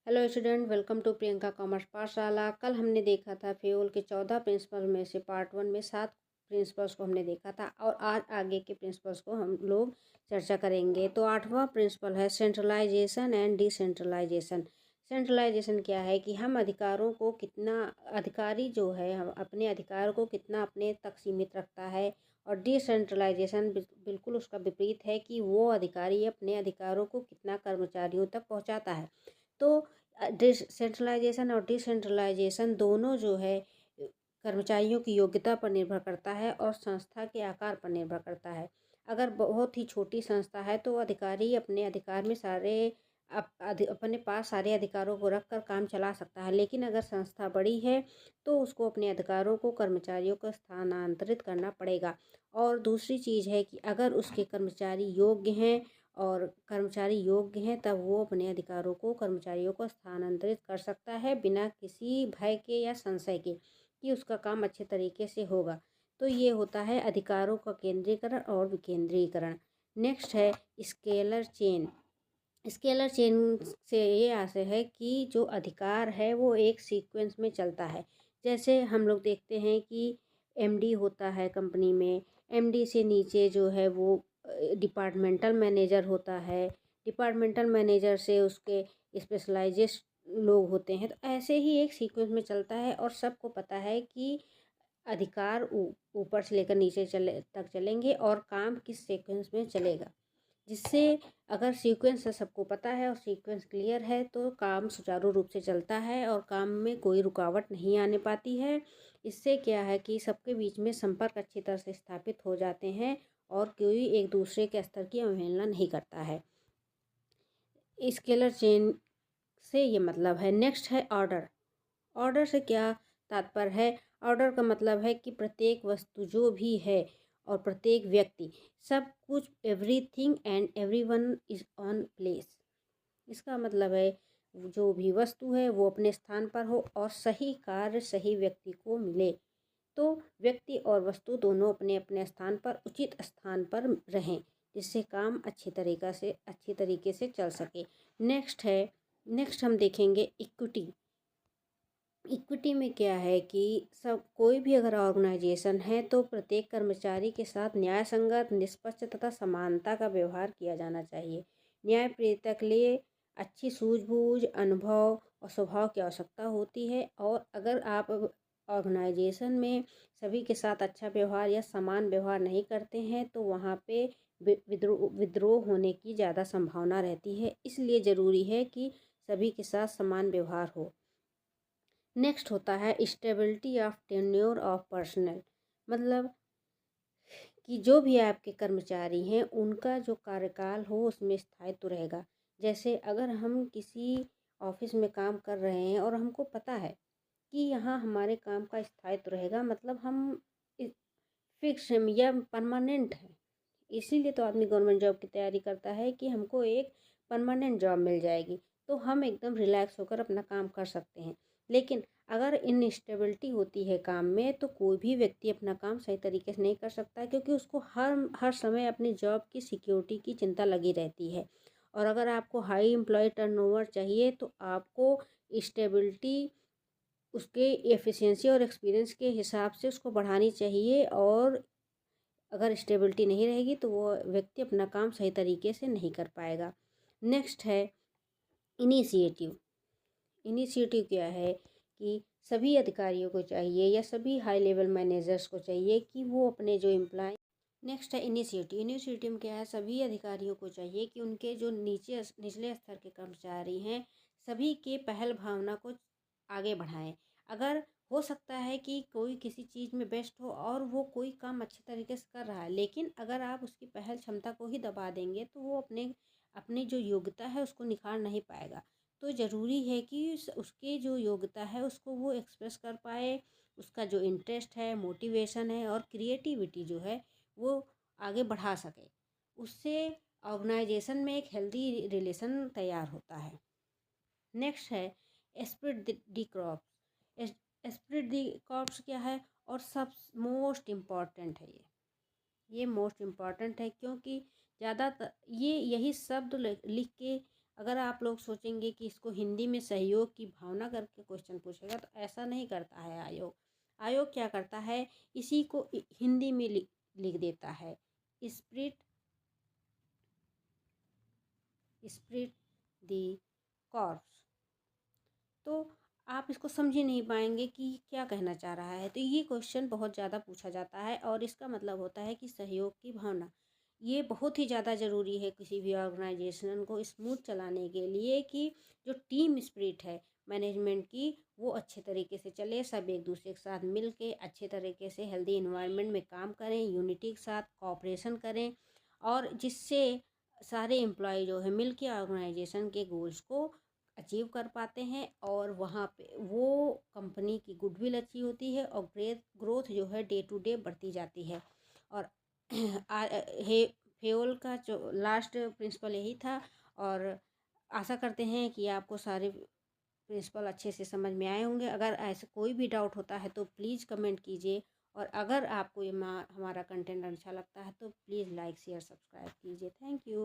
Hello student, welcome to Priyanka commerce Pathshala. कल हमने देखा था फेयोल के 14 प्रिंसिपल में से पार्ट 1 में 7 प्रिंसिपल्स को हमने देखा था और आज आगे के प्रिंसिपल्स को हम लोग चर्चा करेंगे। तो 8वां प्रिंसिपल है सेंट्रलाइजेशन एंड डिसेंट्रलाइजेशन। सेंट्रलाइजेशन क्या है कि हम अधिकारों को कितना, अधिकारी जो है हम अपने अधिकार को कितना अपने तक सीमित रखता है, और डिसेंट्रलाइजेशन बिल्कुल उसका विपरीत है कि वो अधिकारी अपने अधिकारों को कितना कर्मचारियों तक पहुंचाता है। तो सेंट्रलाइजेशन और डिसेंट्रलाइजेशन दोनों जो है कर्मचारियों की योग्यता पर निर्भर करता है और संस्था के आकार पर निर्भर करता है। अगर बहुत ही छोटी संस्था है तो अधिकारी अपने अधिकार में सारे अपने पास सारे अधिकारों को रख कर काम चला सकता है, लेकिन अगर संस्था बड़ी है तो उसको अपने अधिकारों को कर्मचारियों को स्थानांतरित करना पड़ेगा। और दूसरी चीज़ है कि अगर उसके कर्मचारी योग्य हैं और कर्मचारी योग्य हैं तब वो अपने अधिकारों को कर्मचारियों को स्थानांतरित कर सकता है बिना किसी भय के या संशय के कि उसका काम अच्छे तरीके से होगा। तो ये होता है अधिकारों का केंद्रीकरण और विकेंद्रीकरण। नेक्स्ट है स्केलर चेन। स्केलर चेन से ये आशय है कि जो अधिकार है वो एक सीक्वेंस में चलता है। जैसे हम लोग देखते हैं कि एमडी होता है कंपनी में, एमडी से नीचे जो है वो डिपार्टमेंटल मैनेजर होता है, डिपार्टमेंटल मैनेजर से उसके स्पेशलाइजेस्ट लोग होते हैं। तो ऐसे ही एक सीक्वेंस में चलता है और सबको पता है कि अधिकार ऊपर से लेकर नीचे चलेंगे और काम किस सीक्वेंस में चलेगा। जिससे अगर सीक्वेंस सबको पता है और सीक्वेंस क्लियर है तो काम सुचारू रूप से चलता है और काम में कोई रुकावट नहीं आने पाती है। इससे क्या है कि सबके बीच में संपर्क अच्छी तरह से स्थापित हो जाते हैं और कोई एक दूसरे के स्तर की अवहेलना नहीं करता है। स्केलर चेन से ये मतलब है। नेक्स्ट है ऑर्डर। ऑर्डर से क्या तात्पर्य है? ऑर्डर का मतलब है कि प्रत्येक वस्तु जो भी है और प्रत्येक व्यक्ति, सब कुछ, everything and everyone is on place. इसका मतलब है जो भी वस्तु है वो अपने स्थान पर हो और सही कार्य सही व्यक्ति को मिले। तो व्यक्ति और वस्तु दोनों अपने अपने स्थान पर उचित स्थान पर रहें जिससे काम अच्छी तरीके से चल सके। नेक्स्ट हम देखेंगे इक्विटी। इक्विटी में क्या है कि सब कोई भी अगर ऑर्गेनाइजेशन है तो प्रत्येक कर्मचारी के साथ न्याय संगत, निष्पक्ष तथा समानता का व्यवहार किया जाना चाहिए। न्यायप्रियता के लिए अच्छी सूझबूझ, अनुभव और स्वभाव की आवश्यकता होती है। और अगर आप ऑर्गेनाइजेशन में सभी के साथ अच्छा व्यवहार या समान व्यवहार नहीं करते हैं तो वहाँ पे विद्रोह होने की ज़्यादा संभावना रहती है। इसलिए ज़रूरी है कि सभी के साथ समान व्यवहार हो। नेक्स्ट होता है stability of tenure of personal. मतलब कि जो भी आपके कर्मचारी हैं उनका जो कार्यकाल हो उसमें स्थायित्व रहेगा। जैसे अगर हम किसी ऑफिस में काम कर रहे हैं और हमको पता है कि यहाँ हमारे काम का स्थायित्व रहेगा, मतलब हम फिक्स या परमानेंट है। इसीलिए तो आदमी गवर्नमेंट जॉब की तैयारी करता है कि हमको एक परमानेंट जॉब मिल जाएगी तो हम एकदम रिलैक्स होकर अपना काम कर सकते हैं। लेकिन अगर इनस्टेबिलिटी होती है काम में तो कोई भी व्यक्ति अपना काम सही तरीके से नहीं कर सकता, क्योंकि उसको हर समय अपनी जॉब की सिक्योरिटी की चिंता लगी रहती है। और अगर आपको हाई एम्प्लॉय टर्नओवर चाहिए तो आपको स्टेबिलिटी उसके एफिशिएंसी और एक्सपीरियंस के हिसाब से उसको बढ़ानी चाहिए। और अगर स्टेबिलिटी नहीं रहेगी तो वो व्यक्ति अपना काम सही तरीके से नहीं कर पाएगा। नेक्स्ट है इनिशिएटिव। इनिशिएटिव क्या है कि सभी अधिकारियों को चाहिए या सभी हाई लेवल मैनेजर्स को चाहिए कि वो अपने जो एम्प्लॉय। नेक्स्ट है इनिशिएटिव। इनिशिएटिव में क्या है, सभी अधिकारियों को चाहिए कि उनके जो निचले स्तर के कर्मचारी हैं सभी के पहल भावना को आगे बढ़ाएं। अगर हो सकता है कि कोई किसी चीज़ में बेस्ट हो और वो कोई काम अच्छे तरीके से कर रहा है, लेकिन अगर आप उसकी पहल क्षमता को ही दबा देंगे तो वो अपनी जो योग्यता है उसको निखार नहीं पाएगा। तो ज़रूरी है कि उसके जो योग्यता है उसको वो एक्सप्रेस कर पाए, उसका जो इंटरेस्ट है, मोटिवेशन है और क्रिएटिविटी जो है वो आगे बढ़ा सके। उससे ऑर्गेनाइजेशन में एक हेल्दी रिलेशन तैयार होता है। नेक्स्ट है एस्पिरिट दी क्रॉप्स। एस्पिरिट दी क्रॉप्स क्या है और सब मोस्ट इम्पॉर्टेंट है। ये मोस्ट इम्पॉर्टेंट है क्योंकि ज़्यादातर यही शब्द लिख के अगर आप लोग सोचेंगे कि इसको हिंदी में सहयोग की भावना करके क्वेश्चन पूछेगा, तो ऐसा नहीं करता है आयोग। आयोग क्या करता है, इसी को हिंदी में लिख देता है, स्प्रिट स्प्रिट दी कॉर्प्स। तो आप इसको समझ ही नहीं पाएंगे कि क्या कहना चाह रहा है। तो ये क्वेश्चन बहुत ज़्यादा पूछा जाता है और इसका मतलब होता है कि सहयोग की भावना। ये बहुत ही ज़्यादा ज़रूरी है किसी भी ऑर्गेनाइजेशन को स्मूथ चलाने के लिए, कि जो टीम स्पिरिट है मैनेजमेंट की, वो अच्छे तरीके से चले, सब एक दूसरे के साथ मिल के अच्छे तरीके से हेल्दी इन्वायरमेंट में काम करें, यूनिटी के साथ कोऑपरेशन करें, और जिससे सारे एम्प्लॉय जो है मिल के ऑर्गेनाइजेशन के गोल्स को अचीव कर पाते हैं, और वहाँ पे वो कंपनी की गुडविल अच्छी होती है और ग्रोथ जो है डे टू डे बढ़ती जाती है। और फेयोल का जो लास्ट प्रिंसिपल यही था। और आशा करते हैं कि आपको सारे प्रिंसिपल अच्छे से समझ में आए होंगे। अगर ऐसे कोई भी डाउट होता है तो प्लीज़ कमेंट कीजिए, और अगर आपको ये हमारा कंटेंट अच्छा लगता है तो प्लीज़ लाइक शेयर सब्सक्राइब कीजिए। Thank you.